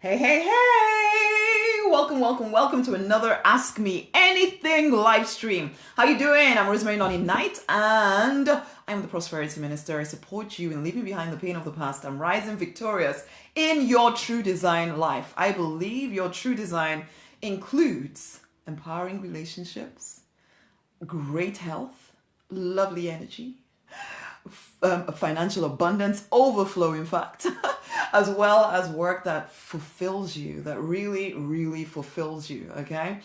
Hey, hey, hey! Welcome to another Ask Me Anything live stream. How you doing? I'm Rosemary Nonny Knight, and I'm the Prosperity Minister. I support you in leaving behind the pain of the past and rising victorious in your true design life. I believe your true design includes empowering relationships, great health, lovely energy, financial abundance, overflow, in fact, as well as work that fulfills you, that really, really fulfills you, okay?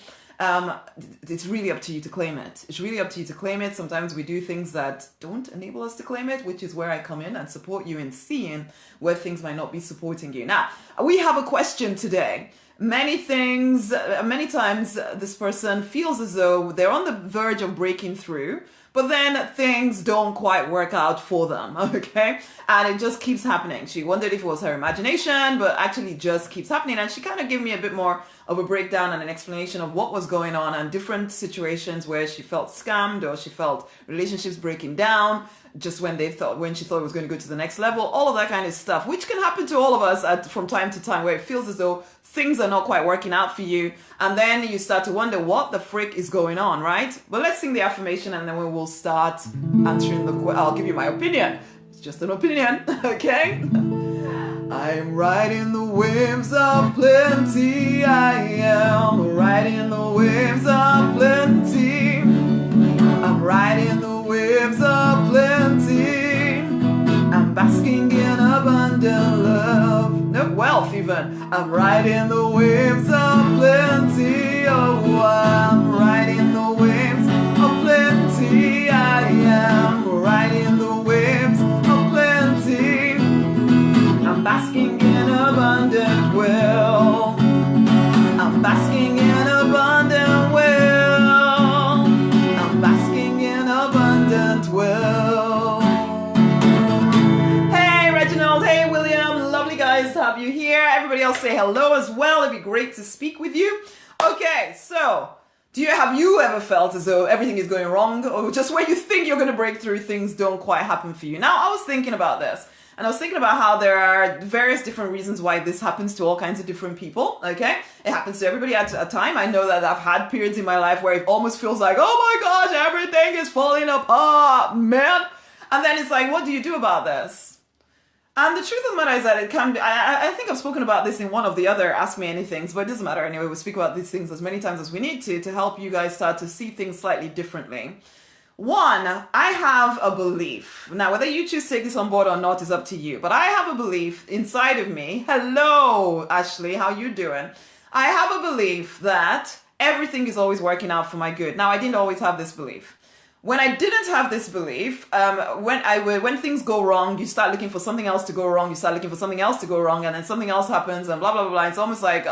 It's really up to you to claim it. It's really up to you to claim it. Sometimes we do things that don't enable us to claim it, which is where I come in and support you in seeing where things might not be supporting you. Now, we have a question today. Many times this person feels as though they're on the verge of breaking through, but then things don't quite work out for them, okay? And it just keeps happening. She wondered if it was her imagination, but actually just keeps happening. And she kind of gave me a bit more of a breakdown and an explanation of what was going on and different situations where she felt scammed or she felt relationships breaking down just when she thought it was going to go to the next level, all of that kind of stuff, which can happen to all of us from time to time, where it feels as though things are not quite working out for you. And then you start to wonder what the frick is going on, right? But let's sing the affirmation and then we will start answering I'll give you my opinion. It's just an opinion, okay? I'm riding the waves of plenty. I am riding the waves of plenty. I'm riding the waves of plenty. I'm basking in abundant love. No wealth even. I'm riding the waves of plenty. Oh, I'm riding the waves of plenty. I am riding the waves of plenty. I'm basking in abundant wealth. I'm basking in abundant wealth. I'm basking in abundant wealth. Hey Reginald, hey William, lovely guys to have you here. Everybody else say hello as well. It'd be great to speak with you. Okay, so have you ever felt as though everything is going wrong, or just when you think you're going to break through, things don't quite happen for you? Now, I was thinking about this. And I was thinking about how there are various different reasons why this happens to all kinds of different people, okay? It happens to everybody at a time. I know that I've had periods in my life where it almost feels like, oh my gosh, everything is falling apart, man. And then it's like, what do you do about this? And the truth of the matter is that it can be, I think I've spoken about this in one of the other Ask Me Anythings, but it doesn't matter anyway. We'll speak about these things as many times as we need to help you guys start to see things slightly differently. One, I have a belief. Now, whether you choose to take this on board or not is up to you. But I have a belief inside of me. Hello, Ashley. How you doing? I have a belief that everything is always working out for my good. Now, I didn't always have this belief. When I didn't have this belief, when things go wrong, you start looking for something else to go wrong. You start looking for something else to go wrong, and then something else happens, and blah blah blah. It's almost like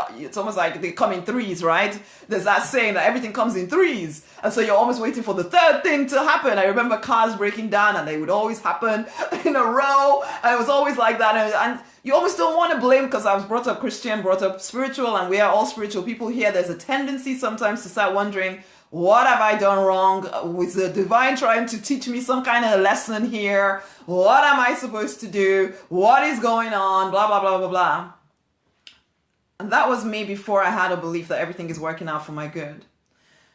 they come in threes, right? There's that saying that everything comes in threes, and so you're almost waiting for the third thing to happen. I remember cars breaking down, and they would always happen in a row, and it was always like that. And you almost don't want to blame, because I was brought up Christian, brought up spiritual, and we are all spiritual people here. There's a tendency sometimes to start wondering, what have I done wrong? Was the divine trying to teach me some kind of lesson here? What am I supposed to do? What is going on? Blah, blah, blah, blah, blah. And that was me before I had a belief that everything is working out for my good.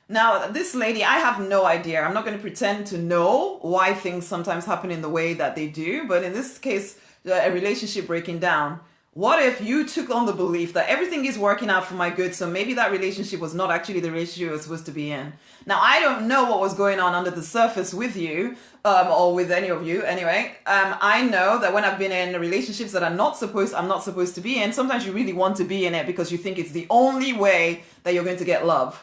Now, this lady, I have no idea. I'm not going to pretend to know why things sometimes happen in the way that they do. But in this case, a relationship breaking down. What if you took on the belief that everything is working out for my good, so maybe that relationship was not actually the relationship you were supposed to be in? Now, I don't know what was going on under the surface with you, or with any of you. Anyway, I know that when I've been in relationships that I'm not supposed to be in, sometimes you really want to be in it because you think it's the only way that you're going to get love.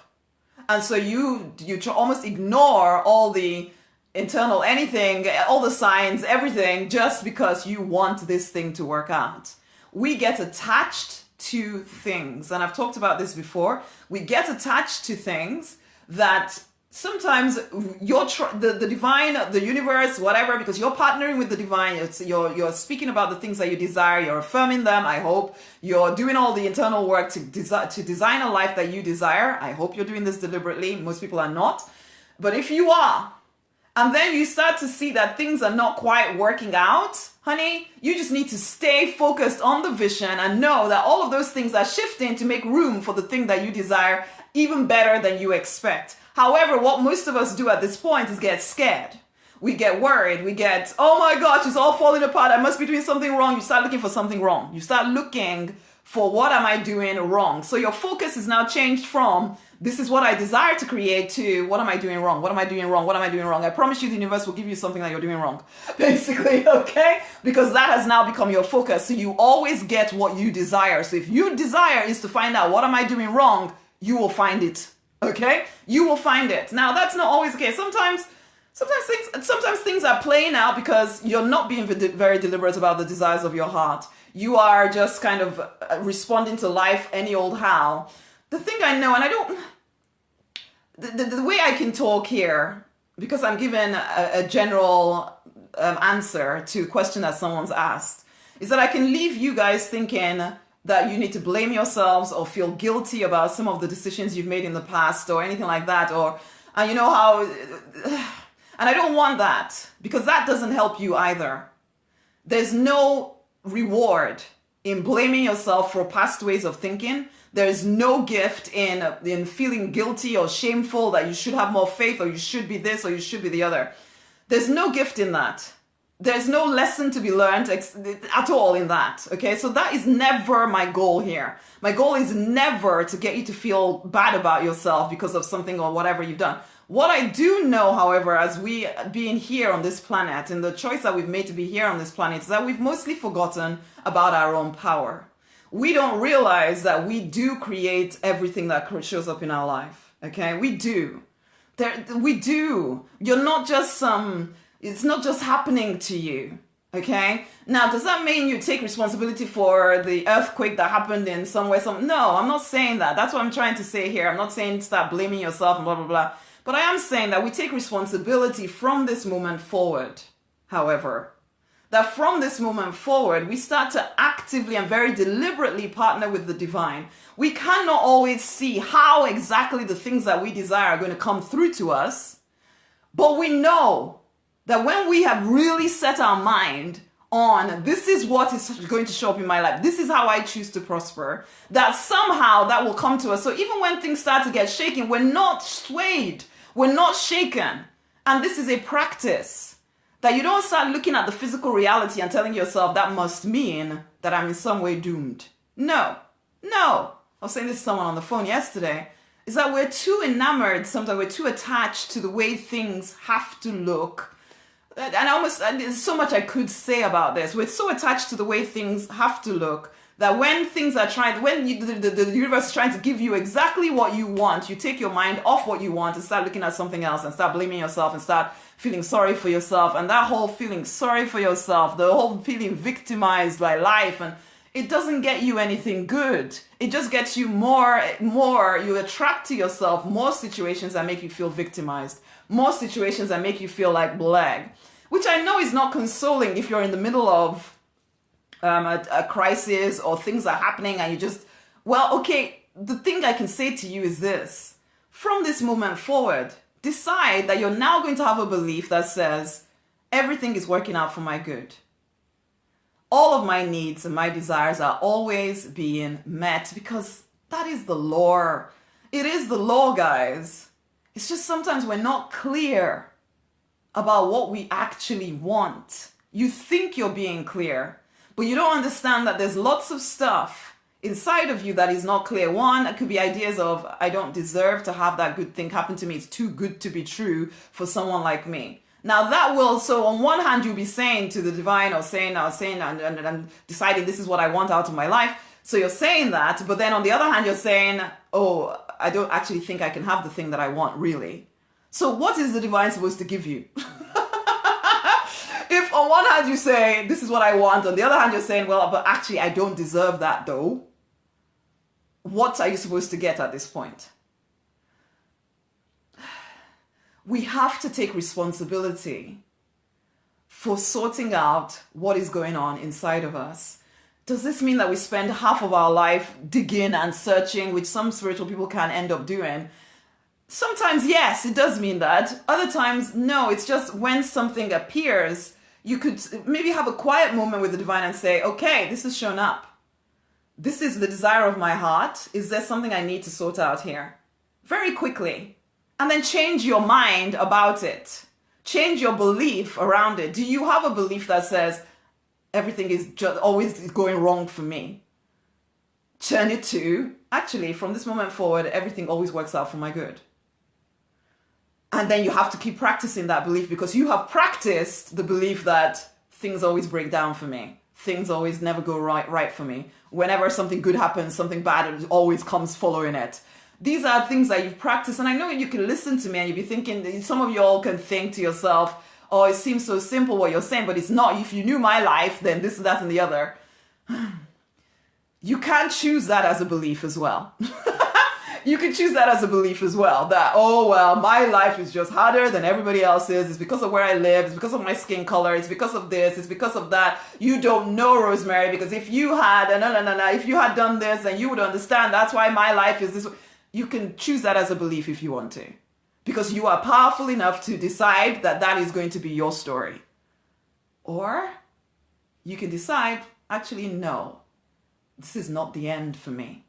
And so you almost ignore all the internal anything, all the signs, everything, just because you want this thing to work out. We get attached to things, and I've talked about this before. We get attached to things that sometimes the divine, the universe, whatever, because you're partnering with the divine, you're speaking about the things that you desire, you're affirming them, I hope. You're doing all the internal work to design a life that you desire. I hope you're doing this deliberately. Most people are not. But if you are, and then you start to see that things are not quite working out, Honey, you just need to stay focused on the vision and know that all of those things are shifting to make room for the thing that you desire even better than you expect. However, what most of us do at this point is get scared. We get worried. We get, oh my gosh, it's all falling apart. I must be doing something wrong. You start looking for something wrong. You start looking for what am I doing wrong. So your focus is now changed from this is what I desire to create to what am I doing wrong? What am I doing wrong? What am I doing wrong? I promise you the universe will give you something that you're doing wrong. Basically, okay? Because that has now become your focus. So you always get what you desire. So if your desire is to find out what am I doing wrong, you will find it. Okay? You will find it. Now that's not always the case. Sometimes things are playing out because you're not being very deliberate about the desires of your heart. You are just kind of responding to life any old how. The thing I know, and I don't, the way I can talk here, because I'm given a general answer to a question that someone's asked, is that I can leave you guys thinking that you need to blame yourselves or feel guilty about some of the decisions you've made in the past or anything like that, or you know how, and I don't want that, because that doesn't help you either. There's no reward in blaming yourself for past ways of thinking. There's no gift in feeling guilty or shameful that you should have more faith or you should be this or you should be the other. There's no gift in that. There's no lesson to be learned at all in that. Okay, so that is never my goal here. My goal is never to get you to feel bad about yourself because of something or whatever you've done. What I do know, however, as we being here on this planet and the choice that we've made to be here on this planet, is that we've mostly forgotten about our own power. We don't realize that we do create everything that shows up in our life. Okay, we do. We do. You're not just it's not just happening to you. Okay. Now, does that mean you take responsibility for the earthquake that happened in somewhere? No, I'm not saying that. That's what I'm trying to say here. I'm not saying start blaming yourself and blah, blah, blah. But I am saying that we take responsibility from this moment forward, however. That from this moment forward, we start to actively and very deliberately partner with the divine. We cannot always see how exactly the things that we desire are going to come through to us. But we know that when we have really set our mind on this is what is going to show up in my life, this is how I choose to prosper, that somehow that will come to us. So even when things start to get shaken, we're not swayed, we're not shaken. And this is a practice. That you don't start looking at the physical reality and telling yourself that must mean that I'm in some way doomed. No. I was saying this to someone on the phone yesterday, is that we're too enamored, sometimes we're too attached to the way things have to look. And there's so much I could say about this. We're so attached to the way things have to look that when things are the universe is trying to give you exactly what you want, you take your mind off what you want and start looking at something else and start blaming yourself and start feeling sorry for yourself. And that whole feeling sorry for yourself, the whole feeling victimized by life, and it doesn't get you anything good. It just gets you more, you attract to yourself more situations that make you feel victimized, more situations that make you feel like blag, which I know is not consoling if you're in the middle of a crisis or things are happening and you just, well, okay, the thing I can say to you is this. From this moment forward, decide that you're now going to have a belief that says, everything is working out for my good. All of my needs and my desires are always being met because that is the law. It is the law, guys. It's just sometimes we're not clear about what we actually want. You think you're being clear, but you don't understand that there's lots of stuff inside of you that is not clear. One, it could be ideas of, I don't deserve to have that good thing happen to me. It's too good to be true for someone like me. Now that will, so on one hand, you'll be saying to the divine and deciding this is what I want out of my life. So you're saying that, but then on the other hand, you're saying, oh, I don't actually think I can have the thing that I want, really. So what is the divine supposed to give you? If on one hand you say, this is what I want, on the other hand you're saying, well, but actually I don't deserve that though. What are you supposed to get at this point? We have to take responsibility for sorting out what is going on inside of us. Does this mean that we spend half of our life digging and searching, which some spiritual people can end up doing? Sometimes, yes, it does mean that. Other times, no, it's just when something appears, You could maybe have a quiet moment with the divine and say, okay, this has shown up. This is the desire of my heart. Is there something I need to sort out here? Very quickly. And then change your mind about it. Change your belief around it. Do you have a belief that says everything is just always going wrong for me? Turn it to, actually, from this moment forward, everything always works out for my good. And then you have to keep practicing that belief, because you have practiced the belief that things always break down for me. Things always never go right for me. Whenever something good happens, something bad always comes following it. These are things that you've practiced. And I know you can listen to me and you'll be thinking, some of you all can think to yourself, oh, it seems so simple what you're saying, but it's not. If you knew my life, then this, that, and the other. You can't choose that as a belief as well. You can choose that as a belief as well. That, oh, well, my life is just harder than everybody else's. It's because of where I live. It's because of my skin color. It's because of this. It's because of that. You don't know, Rosemary, because if you had, if you had done this, then you would understand. That's why my life is this way. You can choose that as a belief if you want to. Because you are powerful enough to decide that that is going to be your story. Or you can decide, actually, no, this is not the end for me.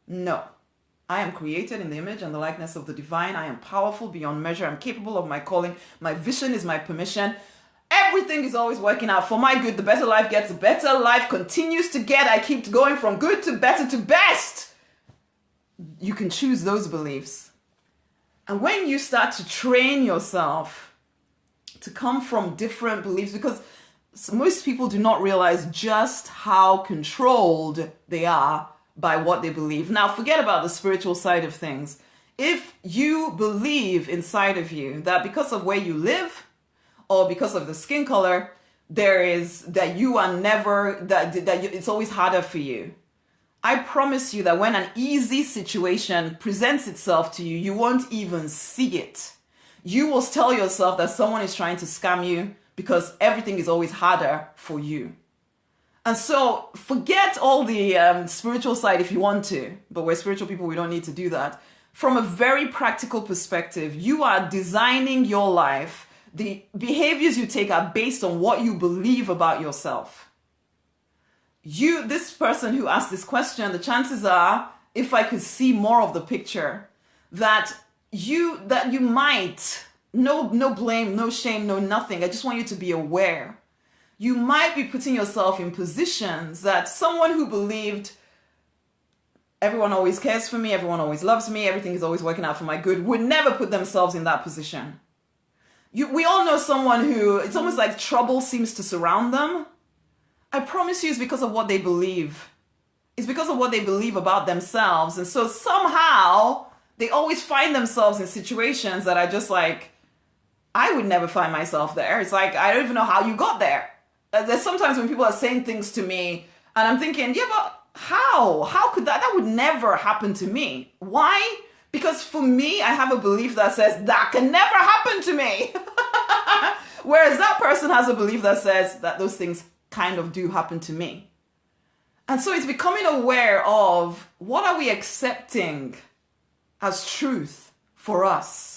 No. I am created in the image and the likeness of the divine. I am powerful beyond measure. I'm capable of my calling. My vision is my permission. Everything is always working out for my good. The better life gets better. Life continues to get. I keep going from good to better to best. You can choose those beliefs. And when you start to train yourself to come from different beliefs, because most people do not realize just how controlled they are by what they believe. Now, forget about the spiritual side of things. If you believe inside of you that because of where you live or because of the skin color, that you are never, it's always harder for you. I promise you that when an easy situation presents itself to you, you won't even see it. You will tell yourself that someone is trying to scam you because everything is always harder for you. And so forget all the spiritual side if you want to, but we're spiritual people, we don't need to do that. From a very practical perspective, you are designing your life. The behaviors you take are based on what you believe about yourself. This person who asked this question, the chances are, if I could see more of the picture, that you might, no blame, no shame, no nothing. I just want you to be aware. You might be putting yourself in positions that someone who believed everyone always cares for me, everyone always loves me, everything is always working out for my good, would never put themselves in that position. We all know someone who, it's almost like trouble seems to surround them. I promise you it's because of what they believe. It's because of what they believe about themselves. And so somehow they always find themselves in situations that are just like, I would never find myself there. It's like, I don't even know how you got there. There's sometimes when people are saying things to me and I'm thinking, yeah, but how? How could that would never happen to me. Why? Because for me, I have a belief that says that can never happen to me. Whereas that person has a belief that says that those things kind of do happen to me. And so it's becoming aware of what are we accepting as truth for us.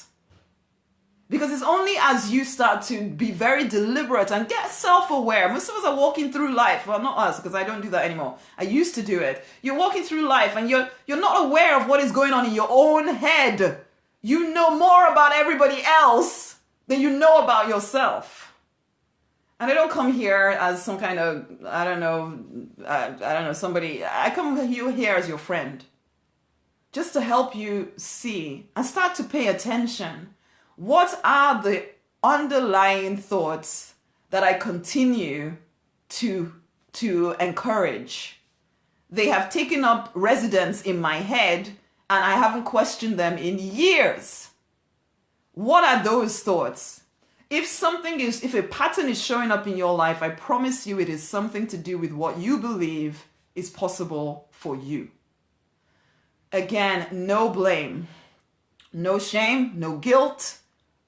Because it's only as you start to be very deliberate and get self-aware. Most of us are walking through life. Well, not us, because I don't do that anymore. I used to do it. You're walking through life and you're not aware of what is going on in your own head. You know more about everybody else than you know about yourself. And I don't come here as some kind of, somebody. I come here as your friend. Just to help you see and start to pay attention. What are the underlying thoughts that I continue to encourage? They have taken up residence in my head and I haven't questioned them in years. What are those thoughts? If a pattern is showing up in your life, I promise you it is something to do with what you believe is possible for you. Again, no blame, no shame, no guilt.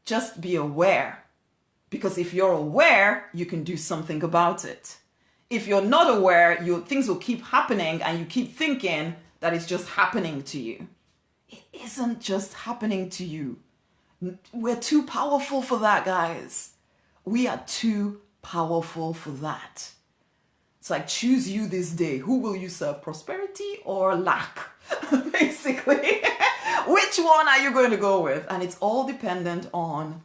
Just be aware. Because if you're aware, you can do something about it. If you're not aware, things will keep happening and you keep thinking that it's just happening to you. It isn't just happening to you. We're too powerful for that, guys. We are too powerful for that. It's like, choose you this day. Who will you serve, prosperity or lack? Basically, which one are you going to go with? And it's all dependent on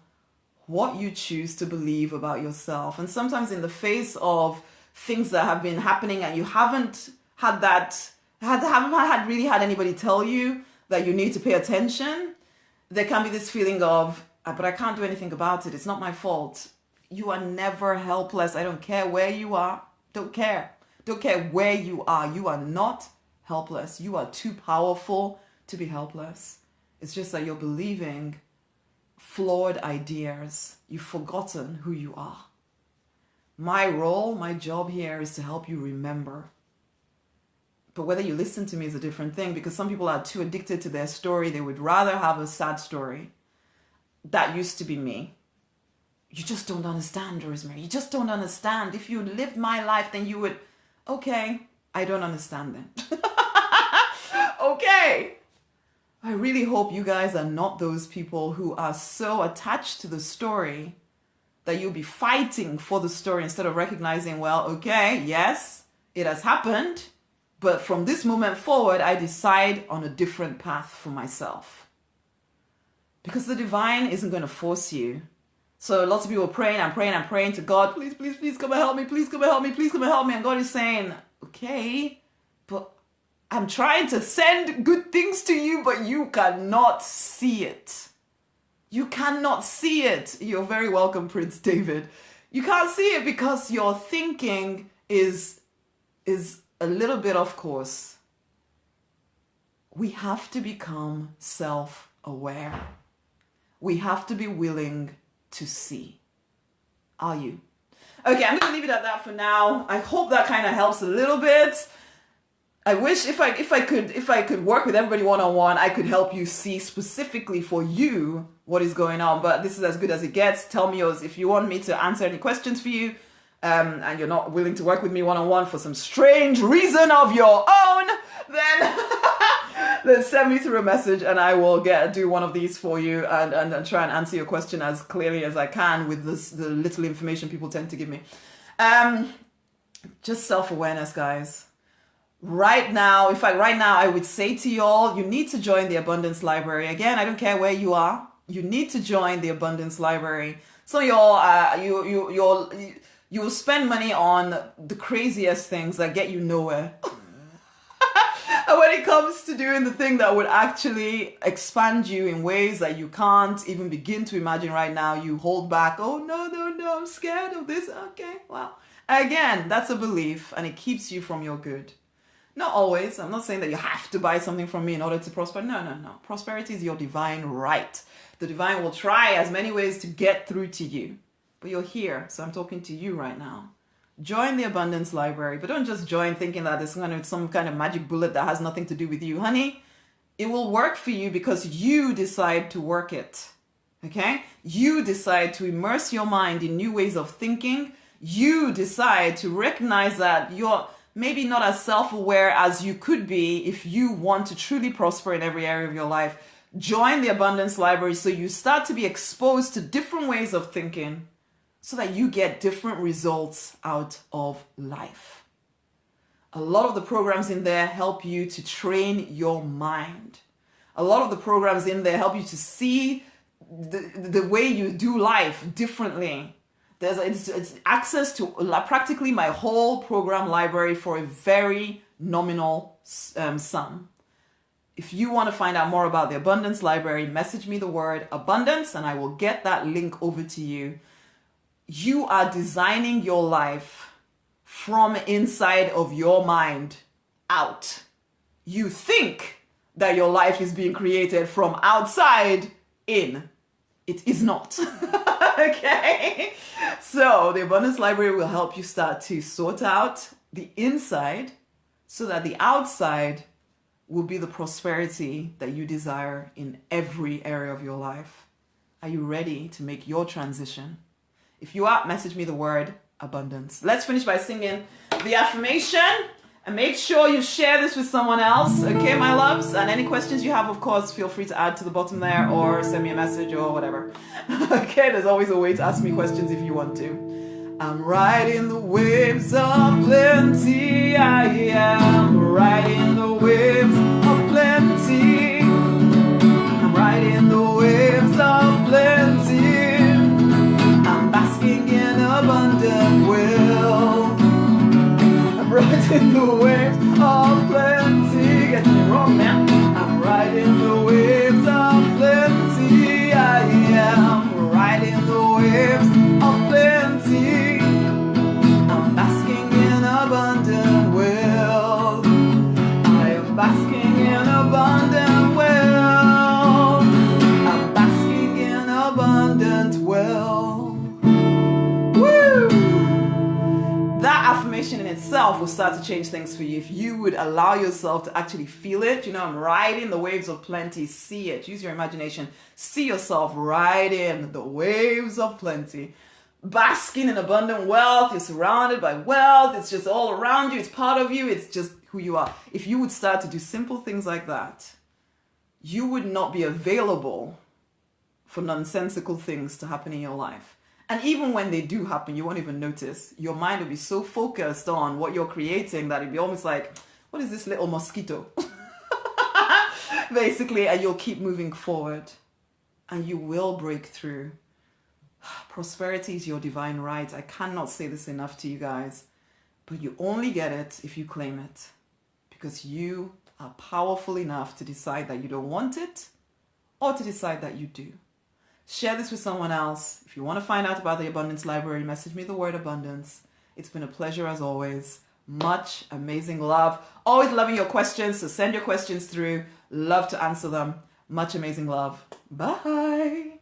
what you choose to believe about yourself. And sometimes in the face of things that have been happening and you haven't really had anybody tell you that you need to pay attention, there can be this feeling of, but I can't do anything about it. It's not my fault. You are never helpless. I don't care where you are. Don't care. Don't care where you are. You are not helpless. You are too powerful to be helpless. It's just that you're believing flawed ideas. You've forgotten who you are. My role, my job here is to help you remember. But whether you listen to me is a different thing, because some people are too addicted to their story. They would rather have a sad story. That used to be me. You just don't understand, Rosemary. You just don't understand. If you lived my life, then you would... Okay, I don't understand then. Okay. I really hope you guys are not those people who are so attached to the story that you'll be fighting for the story instead of recognizing, well, okay, yes, it has happened, but from this moment forward, I decide on a different path for myself. Because the divine isn't going to force you. So lots of people are praying and praying and praying to God, please, please, please come and help me, please come and help me, please come and help me. And God is saying, okay, but I'm trying to send good things to you, but you cannot see it. You cannot see it. You're very welcome, Prince David. You can't see it because your thinking is a little bit off course. We have to become self-aware. We have to be willing to see. Are you? Okay, I'm going to leave it at that for now. I hope that kind of helps a little bit. I wish if I could work with everybody one-on-one, I could help you see specifically for you what is going on. But this is as good as it gets. Tell me yours if you want me to answer any questions for you, and you're not willing to work with me one-on-one for some strange reason of your own, then then send me through a message and I will do one of these for you and try and answer your question as clearly as I can with the little information people tend to give me. Just self-awareness, guys. Right now, in fact, right now, I would say to y'all, you need to join the Abundance Library. Again, I don't care where you are. You need to join the Abundance Library. So y'all, you will spend money on the craziest things that get you nowhere. And when it comes to doing the thing that would actually expand you in ways that you can't even begin to imagine right now, you hold back. Oh, no, I'm scared of this. Okay, well, again, that's a belief and it keeps you from your good. Not always. I'm not saying that you have to buy something from me in order to prosper. No. Prosperity is your divine right. The divine will try as many ways to get through to you. But you're here, so I'm talking to you right now. Join the Abundance Library, but don't just join thinking that there's some kind of magic bullet that has nothing to do with you. Honey, it will work for you because you decide to work it. Okay? You decide to immerse your mind in new ways of thinking. You decide to recognize that you're maybe not as self-aware as you could be if you want to truly prosper in every area of your life. Join the Abundance Library so you start to be exposed to different ways of thinking so that you get different results out of life. A lot of the programs in there help you to train your mind. A lot of the programs in there help you to see the way you do life differently. It's access to practically my whole program library for a very nominal sum. If you want to find out more about the Abundance Library, message me the word abundance and I will get that link over to you. You are designing your life from inside of your mind out. You think that your life is being created from outside in. It is not. Okay? So the Abundance Library will help you start to sort out the inside so that the outside will be the prosperity that you desire in every area of your life. Are you ready to make your transition? If you are, message me the word abundance. Let's finish by singing the affirmation. And make sure you share this with someone else, okay, my loves? And any questions you have, of course, feel free to add to the bottom there or send me a message or whatever. Okay, there's always a way to ask me questions if you want to. I'm riding the waves of plenty. I am riding the waves of plenty. I'm riding the waves of plenty. I'm basking in abundant wealth. I'm riding the waves of plenty. Getting it wrong now. I'm riding the waves of plenty. I am riding the waves of plenty. I'm basking in abundant wealth. I am basking in abundant wealth. I'm basking in abundant wealth. Woo! That affirmation in itself will start to change things for you if you would allow yourself to actually feel it. You know, I'm riding the waves of plenty. See it. Use your imagination. See yourself riding the waves of plenty. Basking in abundant wealth. You're surrounded by wealth. It's just all around you. It's part of you. It's just who you are. If you would start to do simple things like that, you would not be available for nonsensical things to happen in your life. And even when they do happen, you won't even notice. Your mind will be so focused on what you're creating that it'll be almost like, what is this little mosquito? Basically, and you'll keep moving forward. And you will break through. Prosperity is your divine right. I cannot say this enough to you guys. But you only get it if you claim it. Because you are powerful enough to decide that you don't want it or to decide that you do. Share this with someone else. If you want to find out about the Abundance Library, message me the word abundance. It's been a pleasure as always. Much amazing love. Always loving your questions, so send your questions through. Love to answer them. Much amazing love. Bye.